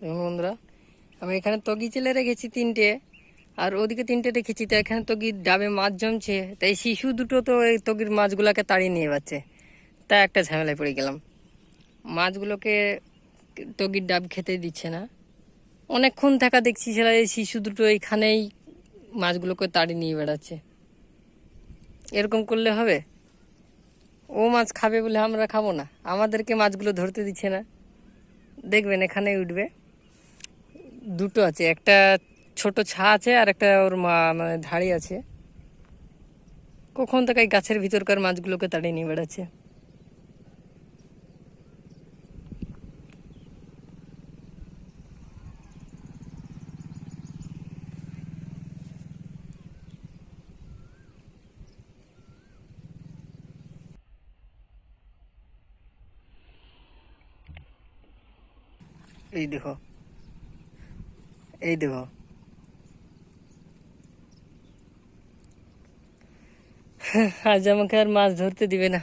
এবং বন্ধুরা, আমি এখানে তগি চেলে রেখেছি 3টে, আর ওদিকে 3টে রেখেছি। তো এখানে তগির ডাবে মাছ জমছে, তাই শিশু দুটো তো এই তগির মাছগুলোকে তাড়িয়ে নিয়ে যাচ্ছে। তাই একটা ঝামেলায় পড়ে গেলাম। মাছগুলোকে তগির ডাব খেতে দিচ্ছে না। অনেকক্ষণ থাকা দেখছি সেটা এই শিশু দুটো এইখানেই মাছগুলোকে তাড়িয়ে নিয়ে বেড়াচ্ছে। এরকম করলে হবে? ও মাছ খাবে বলে আমরা খাবো না? আমাদেরকে মাছগুলো ধরতে দিচ্ছে না। দেখবেন এখানে উঠবে, দুটো আছে, একটা ছোট ছা আছে আর একটা ওর মা মানে ধাড়ি আছে। কখন থেকে এই গাছের ভিতরকার মাছগুলোকে তাড়িয়ে নিয়ে বেড়াচ্ছে। এই দেখো, এই দেখো। আজ আমাকে আর মাছ ধরতে দিবে না।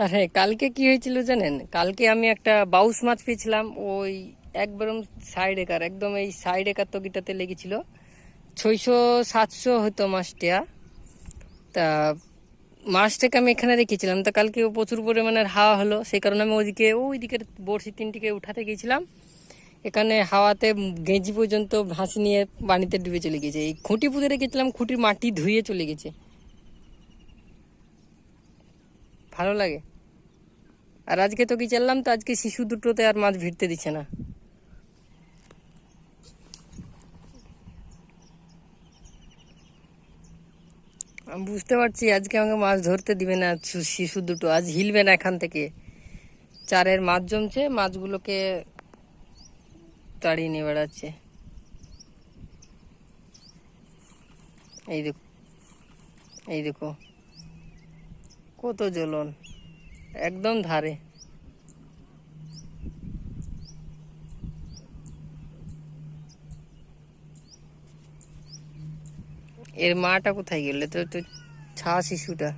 আর হ্যাঁ, কালকে কি হয়েছিল জানেন? কালকে আমি একটা বাউস মাছ পেয়েছিলাম, ওই একদম সাইড একার, একদম এই সাইড একার তগিটাতে লেগেছিল। 600-700 হতো মাছটা। তা মাছটাকে আমি এখানে রেখেছিলাম। তা কালকে প্রচুর পরিমাণের হাওয়া হলো, সেই কারণে আমি ওইদিকে বড়শি 3টিকে উঠাতে গিয়েছিলাম। এখানে হাওয়াতে গেঁজি পর্যন্ত ভাসি নিয়ে পানিতে ডুবে চলে গেছে। এই খুঁটি পুঁতে রেখেছিলাম, খুঁটির মাটি ধুয়ে চলে গেছে। ভালো লাগে। আর আজকে তো কি চাললাম, তো আজকে শিশু দুটোতে আর মাছ ভিড়তে দিচ্ছে না। আমি বুঝতে পারছি আজকে আমাকে মাছ ধরতে দিবে না। শিশু দুটো আজ হিলবে না এখান থেকে। চারের মাছ জমছে, মাছগুলোকে তাড়িয়ে নিয়ে বেড়াচ্ছে। এই দেখো, এই দেখো, কত জ্বলন, একদম ধারে। এর মাটা কোথায় গেল? তো তো ছা শিশুটা।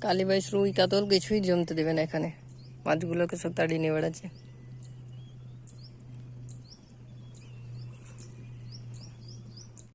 কালীবাইশ, রুই, কাতল কিছুই জমতে দেবে না এখানে। মাছগুলোকে সব তাড়িয়ে নিয়ে বেড়াচ্ছে।